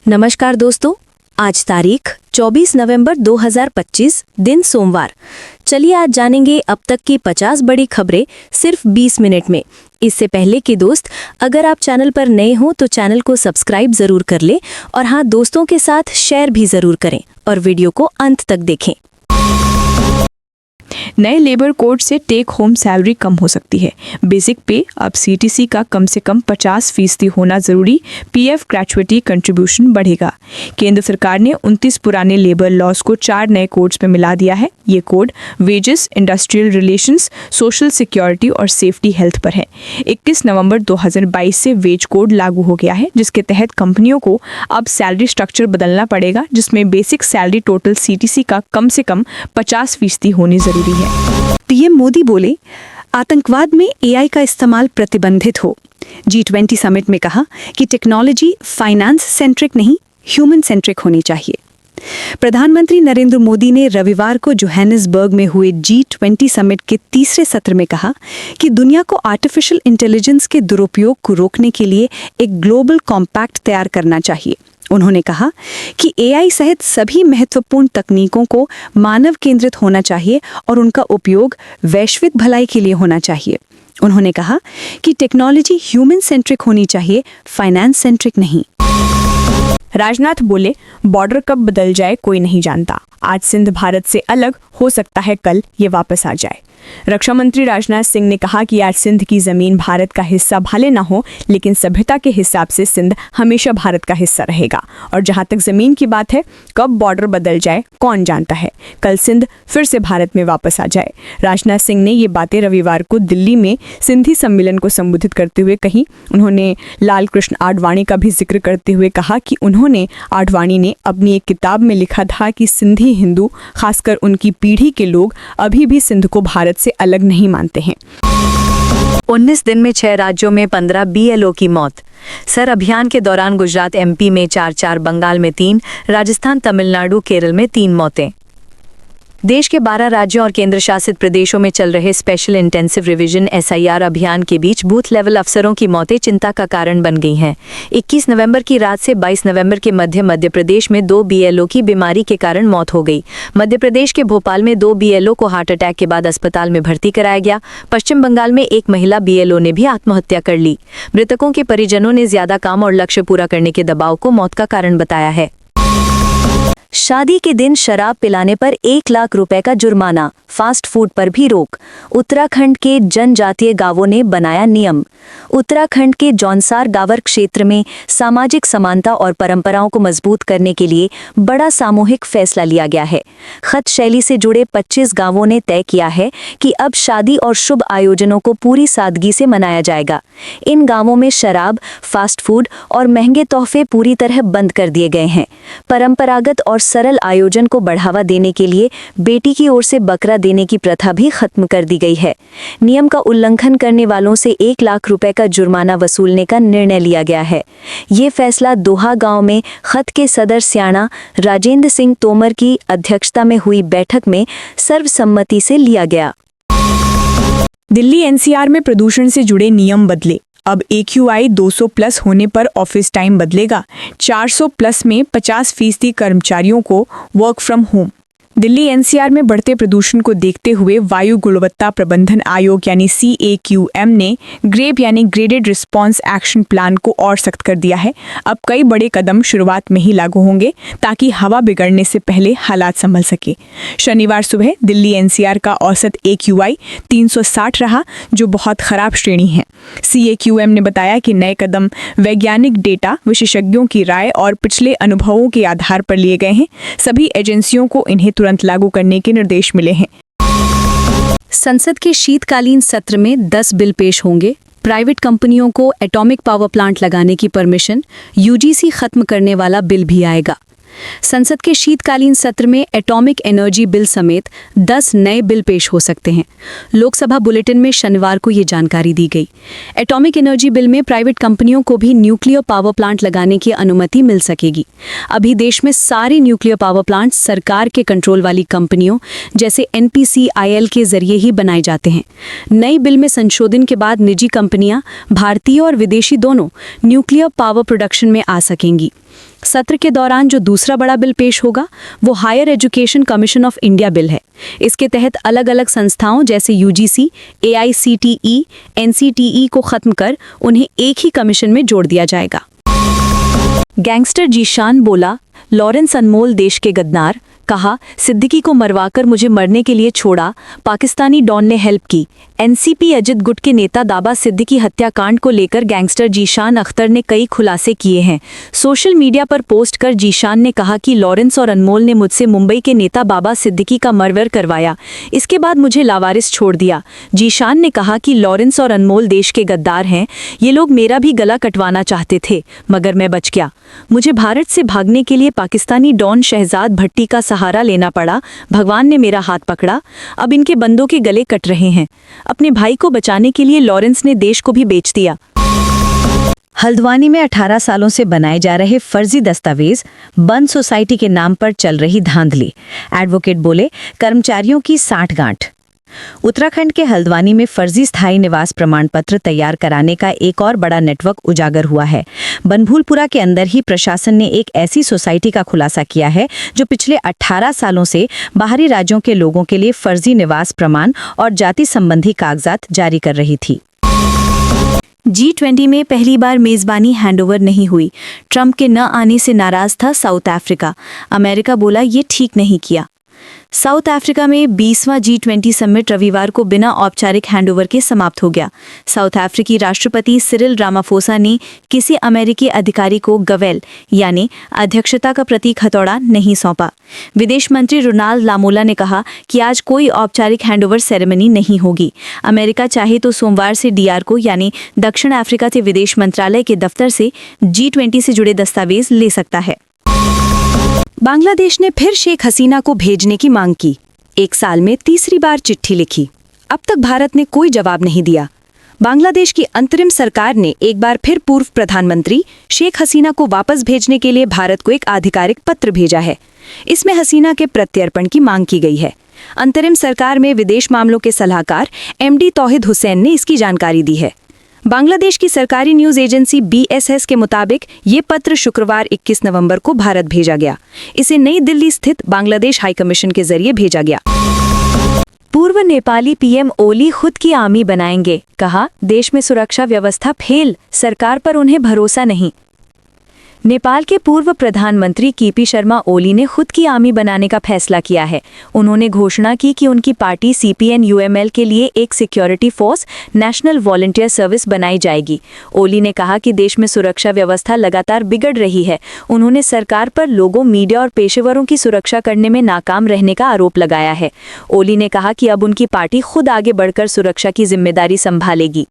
नमस्कार दोस्तों, आज तारीख 24 नवंबर 2025 दिन सोमवार। चलिए आज जानेंगे अब तक की 50 बड़ी खबरें सिर्फ 20 मिनट में। इससे पहले कि दोस्त, अगर आप चैनल पर नए हो तो चैनल को सब्सक्राइब जरूर कर ले और हाँ, दोस्तों के साथ शेयर भी जरूर करें और वीडियो को अंत तक देखें। नए लेबर कोड से टेक होम सैलरी कम हो सकती है। बेसिक पे अब सीटीसी का कम से कम 50% होना जरूरी। पीएफ ग्रेचुइटी कंट्रीब्यूशन बढ़ेगा। केंद्र सरकार ने 29 पुराने लेबर लॉज को 4 नए कोड्स में मिला दिया है। ये code wages, industrial relations, social security और सेफ्टी हेल्थ पर है। 21 नवंबर 2022 से वेज कोड लागू हो गया है, जिसके तहत कंपनियों को अब सैलरी स्ट्रक्चर बदलना पड़ेगा, जिसमें बेसिक सैलरी टोटल सीटीसी का कम से कम 50% होनी जरूरी है। पीएम मोदी बोले, आतंकवाद में एआई का इस्तेमाल प्रतिबंधित हो। G20 समिट में कहा कि टेक्नोलॉजी फाइनेंस सेंट्रिक नहीं, ह्यूमन सेंट्रिक होनी चाहिए। प्रधानमंत्री नरेंद्र मोदी ने रविवार को जोहानिसबर्ग में हुए G20 समिट के तीसरे सत्र में कहा कि दुनिया को आर्टिफिशियल इंटेलिजेंस के दुरुपयोग को रोकने के लिए एक ग्लोबल कॉम्पैक्ट तैयार करना चाहिए। उन्होंने कहा कि एआई सहित सभी महत्वपूर्ण तकनीकों को मानव केंद्रित होना चाहिए और उनका उपयोग वैश्विक भलाई के लिए होना चाहिए। उन्होंने कहा कि टेक्नोलॉजी ह्यूमन सेंट्रिक होनी चाहिए, फाइनेंस सेंट्रिक नहीं। राजनाथ बोले, बॉर्डर कब बदल जाए कोई नहीं जानता। आज सिंध भारत से अलग हो सकता है, कल ये वापस आ जाए। रक्षा मंत्री राजनाथ सिंह ने कहा कि आज सिंध की जमीन भारत का हिस्सा भले न हो, लेकिन सभ्यता के हिसाब से सिंध हमेशा भारत का हिस्सा रहेगा। और जहां तक जमीन की बात है, कब बॉर्डर बदल जाए कौन जानता है, कल सिंध फिर से भारत में वापस आ जाए। राजनाथ सिंह ने ये बातें रविवार को दिल्ली में सिंधी सम्मेलन को संबोधित करते हुए कही। उन्होंने लाल कृष्ण आडवाणी का भी जिक्र करते हुए कहा कि आडवाणी ने अपनी एक किताब में लिखा था कि सिंधी हिंदू, खासकर उनकी पीढ़ी के लोग, अभी भी सिंध को भारत से अलग नहीं मानते हैं। 19 दिन में 6 राज्यों में 15 बीएलओ की मौत। सर अभियान के दौरान गुजरात एमपी में 4, बंगाल में 3, राजस्थान, तमिलनाडु, केरल में 3 मौतें। देश के 12 राज्यों और केंद्र शासित प्रदेशों में चल रहे स्पेशल इंटेंसिव रिवीजन एसआईआर अभियान के बीच बूथ लेवल अफसरों की मौतें चिंता का कारण बन गई हैं। 21 नवंबर की रात से 22 नवंबर के मध्य प्रदेश में 2 बीएलओ की बीमारी के कारण मौत हो गई। मध्य प्रदेश के भोपाल में 2 बीएलओ को हार्ट अटैक के बाद अस्पताल में भर्ती कराया गया। पश्चिम बंगाल में एक महिला बीएलओ ने भी आत्महत्या कर ली। मृतकों के परिजनों ने ज्यादा काम और लक्ष्य पूरा करने के दबाव को मौत का कारण बताया है। शादी के दिन शराब पिलाने पर 1 लाख रुपए का जुर्माना, फास्ट फूड पर भी रोक। उत्तराखंड के जनजातीय गांवों ने बनाया नियम। उत्तराखंड के जौनसार गावर क्षेत्र में सामाजिक समानता और परंपराओं को मजबूत करने के लिए बड़ा सामूहिक फैसला लिया गया है। खत शैली से जुड़े 25 गांवों ने तय किया है कि अब शादी और शुभ आयोजनों को पूरी सादगी से मनाया जाएगा। इन गांवों में शराब, फास्ट फूड और महंगे तोहफे पूरी तरह बंद कर दिए गए हैं। परंपरागत और सरल आयोजन को बढ़ावा देने के लिए बेटी की ओर से बकरा देने की प्रथा भी खत्म कर दी गई है। नियम का उल्लंघन करने वालों से 1 लाख रुपए का जुर्माना वसूलने का निर्णय लिया गया है। ये फैसला दोहा गांव में खत के सदर स्याणा राजेंद्र सिंह तोमर की अध्यक्षता में हुई बैठक में सर्वसम्मति से लिया गया। दिल्ली एनसीआर में प्रदूषण से जुड़े नियम बदले। अब AQI 200 प्लस होने पर ऑफिस टाइम बदलेगा। 400 प्लस में 50% कर्मचारियों को work from home. Delhi NCR में बढ़ते प्रदूषण को देखते हुए वायु गुणवत्ता प्रबंधन आयोग यानी CAQM ने ग्रेप यानी ग्रेडेड रिस्पॉन्स एक्शन प्लान को और सख्त कर दिया है। अब कई बड़े कदम शुरुआत में ही लागू होंगे ताकि हवा बिगड़ने से पहले हालात संभल सके। शनिवार सुबह दिल्ली एनसीआर का औसत AQI 360 रहा, जो बहुत खराब श्रेणी है। CAQM ने बताया कि नए कदम वैज्ञानिक डेटा, विशेषज्ञों की राय और पिछले अनुभवों के आधार पर लिए गए हैं। सभी एजेंसियों को इन्हें तुरंत लागू करने के निर्देश मिले हैं। संसद के शीतकालीन सत्र में 10 बिल पेश होंगे। प्राइवेट कंपनियों को एटॉमिक पावर प्लांट लगाने की परमिशन, UGC खत्म करने वाला बिल भी आएगा। संसद के शीतकालीन सत्र में एटॉमिक एनर्जी बिल समेत 10 नए बिल पेश हो सकते हैं। लोकसभा बुलेटिन में शनिवार को ये जानकारी दी गई। एटॉमिक एनर्जी बिल में प्राइवेट कंपनियों को भी न्यूक्लियर पावर प्लांट लगाने की अनुमति मिल सकेगी। अभी देश में सारे न्यूक्लियर पावर प्लांट सरकार के कंट्रोल वाली कंपनियों जैसे NPCIL के जरिए ही बनाए जाते हैं। नई बिल में संशोधन के बाद निजी कंपनियां, भारतीय और विदेशी दोनों, न्यूक्लियर पावर प्रोडक्शन में आ सकेंगी। सत्र के दौरान जो दूसरा बड़ा बिल पेश होगा वो higher education commission of India bill है। इसके तहत अलग अलग संस्थाओं जैसे यूजीसी, एआईसीटीई, एनसीटीई को खत्म कर उन्हें एक ही कमीशन में जोड़ दिया जाएगा। गैंगस्टर जीशान बोला, लॉरेंस अनमोल देश के गद्दार। कहा, सिद्दीकी को मरवाकर मुझे मरने के लिए छोड़ा, पाकिस्तानी डॉन ने हेल्प की। एनसीपी अजित गुट के नेता दाबा सिद्दीकी हत्याकांड को लेकर गैंगस्टर जीशान अख्तर ने कई खुलासे किए हैं। सोशल मीडिया पर पोस्ट कर जीशान ने कहा कि लॉरेंस और अनमोल ने मुझसे मुंबई के नेता बाबा सिद्दीकी का मर्डर करवाया, इसके बाद मुझे लावारिस छोड़ दिया। जीशान ने कहा कि लॉरेंस और अनमोल देश के गद्दार हैं, ये लोग मेरा भी गला कटवाना चाहते थे मगर मैं बच गया। मुझे भारत से भागने के लिए पाकिस्तानी डॉन शहजाद भट्टी का सहारा लेना पड़ा। भगवान ने मेरा हाथ पकड़ा, अब इनके बंदों के गले कट रहे हैं। अपने भाई को बचाने के लिए लॉरेंस ने देश को भी बेच दिया। हल्द्वानी में 18 सालों से बनाए जा रहे फर्जी दस्तावेज, बंद सोसाइटी के नाम पर चल रही धांधली। एडवोकेट बोले, कर्मचारियों की साठगांठ। उत्तराखंड के हल्द्वानी में फर्जी स्थायी निवास प्रमाण पत्र तैयार कराने का एक और बड़ा नेटवर्क उजागर हुआ है। बनभूलपुरा के अंदर ही प्रशासन ने एक ऐसी सोसाइटी का खुलासा किया है जो पिछले 18 सालों से बाहरी राज्यों के लोगों के लिए फर्जी निवास प्रमाण और जाति संबंधी कागजात जारी कर रही थी। G20 में पहली बार मेजबानी हैंडओवर नहीं हुई। ट्रंप के न आने से नाराज था साउथ अफ्रीका। अमेरिका बोला ये ठीक नहीं किया। साउथ अफ्रीका में 20वां G20 समिट रविवार को बिना औपचारिक हैंडओवर के समाप्त हो गया। साउथ अफ्रीकी राष्ट्रपति सिरिल रामाफोसा ने किसी अमेरिकी अधिकारी को गवेल यानी अध्यक्षता का प्रतीक हथौड़ा नहीं सौंपा। विदेश मंत्री रोनाल्ड लामोला ने कहा कि आज कोई औपचारिक हैंडओवर सेरेमनी नहीं होगी। अमेरिका चाहे तो सोमवार से DR को यानी दक्षिण अफ्रीका के विदेश मंत्रालय के दफ्तर से G20 से जुड़े दस्तावेज ले सकता है। बांग्लादेश ने फिर शेख हसीना को भेजने की मांग की। 1 साल में तीसरी बार चिट्ठी लिखी। अब तक भारत ने कोई जवाब नहीं दिया। बांग्लादेश की अंतरिम सरकार ने एक बार फिर पूर्व प्रधानमंत्री शेख हसीना को वापस भेजने के लिए भारत को एक आधिकारिक पत्र भेजा है। इसमें हसीना के प्रत्यर्पण की मांग की गई है। अंतरिम सरकार में विदेश मामलों के सलाहकार MD तौहिद हुसैन ने इसकी जानकारी दी है। बांग्लादेश की सरकारी न्यूज एजेंसी BSS के मुताबिक ये पत्र शुक्रवार 21 नवंबर को भारत भेजा गया। इसे नई दिल्ली स्थित बांग्लादेश हाई कमीशन के जरिए भेजा गया। पूर्व नेपाली PM ओली खुद की आर्मी बनाएंगे। कहा, देश में सुरक्षा व्यवस्था फेल, सरकार पर उन्हें भरोसा नहीं। नेपाल के पूर्व प्रधानमंत्री KP शर्मा ओली ने खुद की आर्मी बनाने का फैसला किया है। उन्होंने घोषणा की कि उनकी पार्टी CPN-UML के लिए एक security force national volunteer service बनाई जाएगी। ओली ने कहा कि देश में सुरक्षा व्यवस्था लगातार बिगड़ रही है। उन्होंने सरकार पर लोगों, मीडिया और पेशेवरों की सुरक्षा करने में नाकाम रहने का आरोप लगाया है। ओली ने कहा कि अब उनकी पार्टी खुद आगे बढ़कर सुरक्षा की जिम्मेदारी संभालेगी।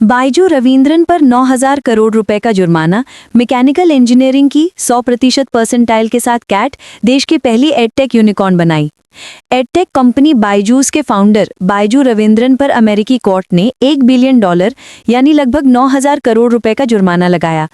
बाइजू रवींद्रन पर 9,000 करोड़ रुपए का जुर्माना। मैकेनिकल इंजीनियरिंग की 100% परसेंटाइल के साथ कैट देश की पहली एडटेक यूनिकॉर्न बनाई। एडटेक कंपनी बाइजूस के फाउंडर बाइजू रवींद्रन पर अमेरिकी कोर्ट ने $1 बिलियन यानी लगभग 9,000 करोड़ रुपए का जुर्माना लगाया।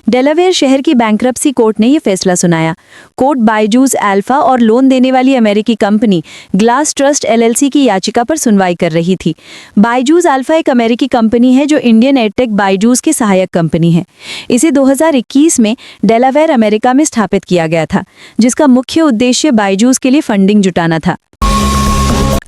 डेलावेयर शहर की बैंक्रप्सी कोर्ट ने यह फैसला सुनाया। कोर्ट बाइजूस अल्फा और लोन देने वाली अमेरिकी कंपनी ग्लास ट्रस्ट LLC की याचिका पर सुनवाई कर रही थी। बाइजूस अल्फा एक अमेरिकी कंपनी है जो इंडियन एडटेक बाइजूस की सहायक कंपनी है। इसे 2021 में डेलावेयर अमेरिका में स्थापित किया गया था, जिसका मुख्य उद्देश्य बाइजूस के लिए फंडिंग जुटाना था।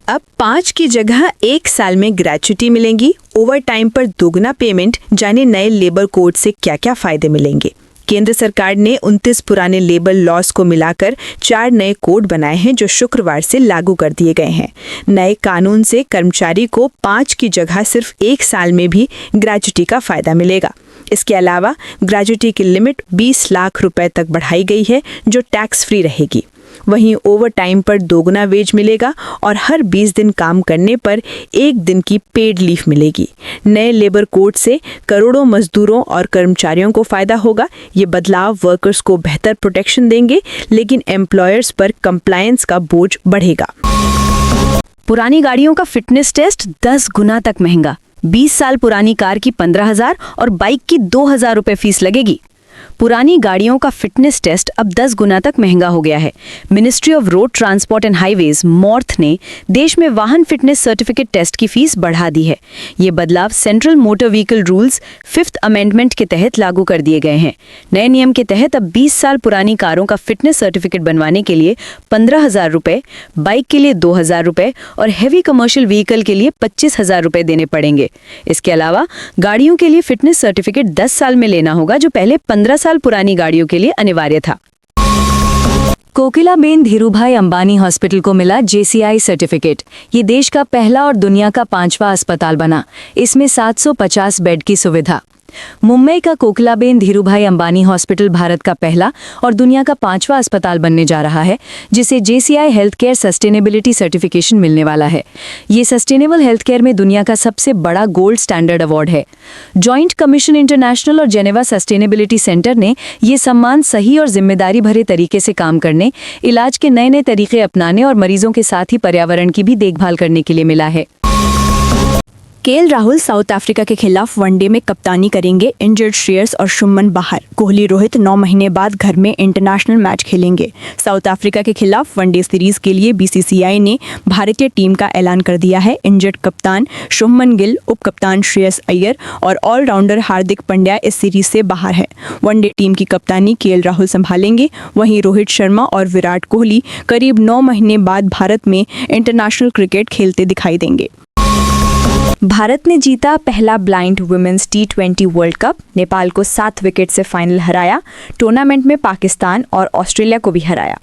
अब 5 की जगह 1 साल में ग्रेच्युटी मिलेंगी। ओवर टाइम पर दोगुना पेमेंट। जाने नए लेबर कोड से क्या क्या फायदे मिलेंगे। केंद्र सरकार ने 29 पुराने लेबर लॉस को मिलाकर 4 नए कोड बनाए हैं जो शुक्रवार से लागू कर दिए गए हैं। नए कानून से कर्मचारी को 5 की जगह सिर्फ 1 साल में भी ग्रेच्युटी का फायदा मिलेगा। इसके अलावा ग्रेच्युटी की लिमिट 20 लाख रुपए तक बढ़ाई गई है जो टैक्स फ्री रहेगी। वहीं ओवर टाइम पर दोगुना वेज मिलेगा और हर 20 दिन काम करने पर 1 दिन की पेड लीव मिलेगी। नए लेबर कोड से करोड़ों मजदूरों और कर्मचारियों को फायदा होगा। ये बदलाव वर्कर्स को बेहतर प्रोटेक्शन देंगे, लेकिन एम्प्लॉयर्स पर कंप्लायंस का बोझ बढ़ेगा। पुरानी गाड़ियों का फिटनेस टेस्ट 10 गुना तक महंगा। 20 साल पुरानी कार की 15,000 और बाइक की 2,000 रुपए फीस लगेगी। पुरानी गाड़ियों का फिटनेस टेस्ट अब 10 गुना तक महंगा हो गया है। Ministry of road transport and highways मॉर्थ ने देश में वाहन फिटनेस सर्टिफिकेट टेस्ट की फीस बढ़ा दी है। ये बदलाव central motor vehicle rules 5th amendment के तहत लागू कर दिए गए हैं। नए नियम के तहत अब 20 साल पुरानी कारों का फिटनेस सर्टिफिकेट बनवाने के लिए 15,000 रुपए, बाइक के लिए 2,000 रुपए और हैवी कमर्शियल व्हीकल के लिए 25,000 रुपए देने पड़ेंगे। इसके अलावा गाड़ियों के लिए फिटनेस सर्टिफिकेट 10 साल में लेना होगा, जो पहले 15 साल पुरानी गाड़ियों के लिए अनिवार्य था। कोकिलाबेन धीरूभाई अंबानी हॉस्पिटल को मिला JCI सर्टिफिकेट। ये देश का पहला और दुनिया का 5वां अस्पताल बना। इसमें 750 बेड की सुविधा। मुंबई का कोकिलाबेन धीरूभाई अंबानी हॉस्पिटल भारत का पहला और दुनिया का 5वां अस्पताल बनने जा रहा है, जिसे JCI health care sustainability certification मिलने वाला है। ये सस्टेनेबल हेल्थ केयर में दुनिया का सबसे बड़ा गोल्ड स्टैंडर्ड अवार्ड है। जॉइंट कमीशन इंटरनेशनल और जेनेवा सस्टेनेबिलिटी सेंटर ने ये सम्मान सही और जिम्मेदारी भरे तरीके से काम करने, इलाज के नए नए तरीके अपनाने और मरीजों के साथ ही पर्यावरण की भी देखभाल करने के लिए मिला है। केएल राहुल साउथ अफ्रीका के खिलाफ वनडे में कप्तानी करेंगे। इंजर्ड श्रेयस और शुभमन बाहर। कोहली रोहित 9 महीने बाद घर में इंटरनेशनल मैच खेलेंगे। साउथ अफ्रीका के खिलाफ वनडे सीरीज के लिए BCCI ने भारतीय टीम का ऐलान कर दिया है। इंजर्ड कप्तान शुभमन गिल, उप कप्तान श्रेयस अय्यर और ऑलराउंडर हार्दिक पांड्या इस सीरीज से बाहर है। वनडे टीम की कप्तानी केएल राहुल संभालेंगे। वहीं रोहित शर्मा और विराट कोहली करीब 9 महीने बाद भारत में इंटरनेशनल क्रिकेट खेलते दिखाई देंगे। भारत ने जीता पहला blind women's T20 world cup. Nepal को 7 विकेट से फाइनल हराया। टूर्नामेंट में पाकिस्तान और ऑस्ट्रेलिया को भी हराया।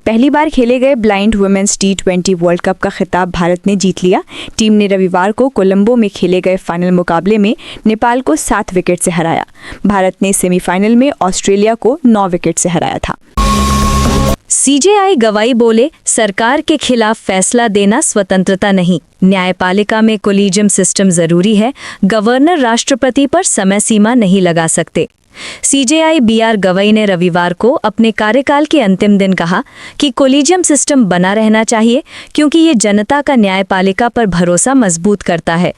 पहली बार खेले गए blind women's T20 world cup का खिताब भारत ने जीत लिया। टीम ने रविवार को कोलंबो में खेले गए फाइनल मुकाबले में नेपाल को 7 विकेट से हराया। भारत ने सेमीफाइनल में ऑस्ट्रेलिया को 9 विकेट से हराया था। CJI गवाही बोले, सरकार के खिलाफ फैसला देना स्वतंत्रता नहीं, न्यायपालिका में कोलिजियम सिस्टम जरूरी है, गवर्नर राष्ट्रपति पर समय सीमा नहीं लगा सकते। CJI BR गवाई ने रविवार को अपने कार्यकाल के अंतिम दिन कहा कि कोलिजियम सिस्टम बना रहना चाहिए, क्योंकि ये जनता का न्यायपालिका पर भरोसा मजबूत करता है।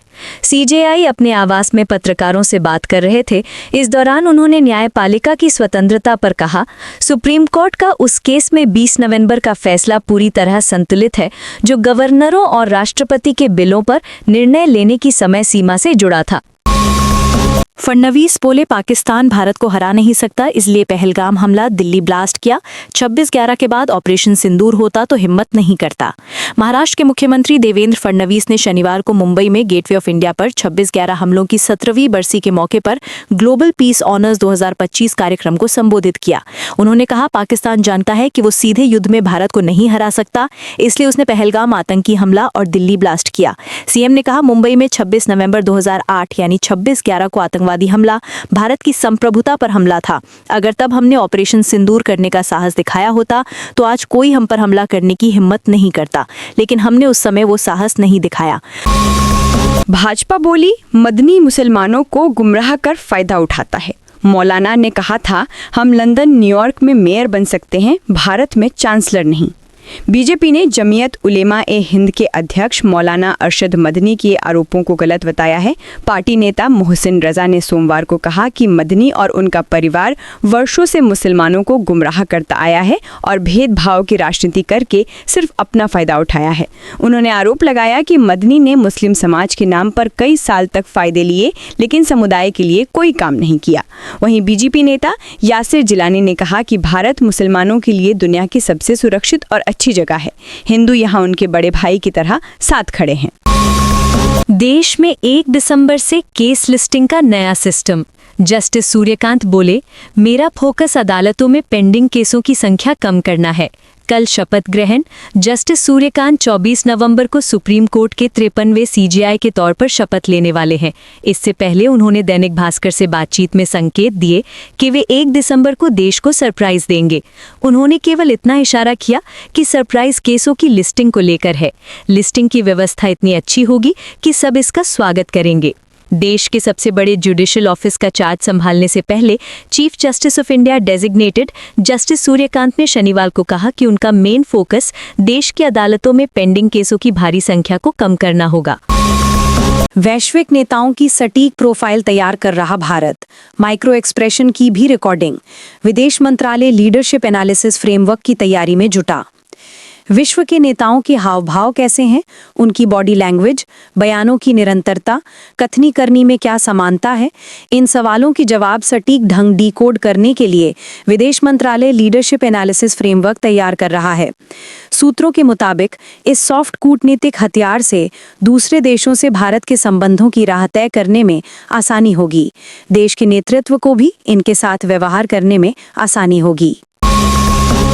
CJI अपने आवास में पत्रकारों से बात कर रहे थे। इस दौरान उन्होंने न्यायपालिका की स्वतंत्रता पर कहा, सुप्रीम कोर्ट का उस केस में 20 नवंबर का फैसला पूरी तरह संतुलित है, जो गवर्नरों और राष्ट्रपति के बिलों पर निर्णय लेने की समय सीमा से जुड़ा था। फडणवीस बोले, पाकिस्तान भारत को हरा नहीं सकता, इसलिए पहलगाम हमला, दिल्ली ब्लास्ट किया। 26/11 के बाद ऑपरेशन सिंदूर होता तो हिम्मत नहीं करता। महाराष्ट्र के मुख्यमंत्री देवेंद्र फडणवीस ने शनिवार को मुंबई में गेटवे ऑफ इंडिया पर 26/11 हमलों की 17वीं बरसी के मौके पर ग्लोबल पीस ऑनर्स 2025 कार्यक्रम को संबोधित किया। उन्होंने कहा, पाकिस्तान जानता है कि वो सीधे युद्ध में भारत को नहीं हरा सकता, इसलिए उसने पहलगाम आतंकी हमला और दिल्ली ब्लास्ट किया। सीएम ने कहा, मुंबई में 26 नवंबर 2008 यानी 26/11 को आतंकवादी हमला भारत की संप्रभुता पर हमला था। अगर तब हमने ऑपरेशन सिंदूर करने का साहस दिखाया होता तो आज कोई हम पर हमला करने की हिम्मत नहीं करता, लेकिन हमने उस समय वो साहस नहीं दिखाया। भाजपा बोली, मदनी मुसलमानों को गुमराह कर फायदा उठाता है। मौलाना ने कहा था, हम लंदन, न्यूयॉर्क में मेयर बन सकते हैं, भारत में चांसलर नहीं। बीजेपी ने जमीयत उलेमा ए हिंद के अध्यक्ष मौलाना अरशद मदनी के आरोपों को गलत बताया है। पार्टी नेता मोहसिन रजा ने सोमवार को कहा कि मदनी और उनका परिवार वर्षों से मुसलमानों को गुमराह करता आया है और भेदभाव की राजनीति करके सिर्फ अपना फायदा उठाया है। उन्होंने आरोप लगाया कि मदनी ने मुस्लिम समाज के नाम पर कई साल तक फायदे लिए, लेकिन समुदाय के लिए कोई काम नहीं किया। वहीं बीजेपी नेता यासिर जिलानी ने कहा कि भारत मुसलमानों के लिए दुनिया की सबसे सुरक्षित और अच्छी जगह है। हिंदू यहाँ उनके बड़े भाई की तरह साथ खड़े हैं। देश में 1 दिसंबर से केस लिस्टिंग का नया सिस्टम। जस्टिस सूर्यकांत बोले, मेरा फोकस अदालतों में पेंडिंग केसों की संख्या कम करना है। कल शपथ ग्रहण। जस्टिस सूर्यकांत 24 नवंबर को सुप्रीम कोर्ट के 53वें CJI के तौर पर शपथ लेने वाले हैं। इससे पहले उन्होंने दैनिक भास्कर से बातचीत में संकेत दिए कि वे 1 दिसंबर को देश को सरप्राइज देंगे। उन्होंने केवल इतना इशारा किया कि सरप्राइज केसों की लिस्टिंग को लेकर है। लिस्टिंग की व्यवस्था इतनी अच्छी होगी कि सब इसका स्वागत करेंगे। देश के सबसे बड़े जुडिशियल ऑफिस का चार्ज संभालने से पहले chief justice of India designated justice Suryakant ने शनिवार को कहा कि उनका मेन फोकस देश की अदालतों में पेंडिंग केसों की भारी संख्या को कम करना होगा। वैश्विक नेताओं की सटीक प्रोफाइल तैयार कर रहा भारत, माइक्रो एक्सप्रेशन की भी रिकॉर्डिंग, विदेश मंत्रालय लीडरशिप एनालिसिस फ्रेमवर्क की तैयारी में जुटा। विश्व के नेताओं के हाव भाव कैसे हैं, उनकी बॉडी लैंग्वेज, बयानों की निरंतरता, कथनी करनी में क्या समानता है, इन सवालों की जवाब सटीक ढंग डिकोड करने के लिए विदेश मंत्रालय लीडरशिप एनालिसिस फ्रेमवर्क तैयार कर रहा है। सूत्रों के मुताबिक इस सॉफ्ट कूटनीतिक हथियार से दूसरे देशों से भारत के संबंधों की राह तय करने में आसानी होगी। देश के नेतृत्व को भी इनके साथ व्यवहार करने में आसानी होगी।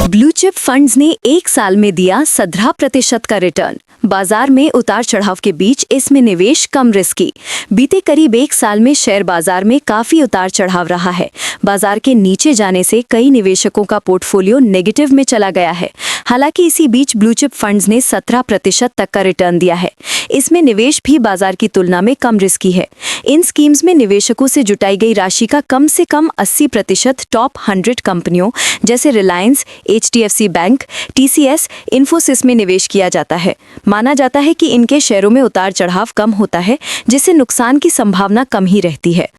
ब्लू चिप फंड्स ने एक साल में दिया 17% का रिटर्न। बाजार में उतार चढ़ाव के बीच इसमें निवेश कम रिस्की। बीते करीब एक साल में शेयर बाजार में काफी उतार चढ़ाव रहा है। बाजार के नीचे जाने से कई निवेशकों का पोर्टफोलियो नेगेटिव में चला गया है। हालांकि इसी बीच ब्लू चिप फंड्स ने 17% तक का रिटर्न दिया है। इसमें निवेश भी बाजार की तुलना में कम रिस्की है। इन स्कीम्स में निवेशकों से जुटाई गई राशि का कम से कम 80% टॉप 100 कंपनियों जैसे Reliance, HDFC bank, TCS, Infosys में निवेश किया जाता है। माना जाता है कि इनके शेयरों में उतार चढ़ाव कम होता है, जिससे नुकसान की संभावना कम ही रहती है।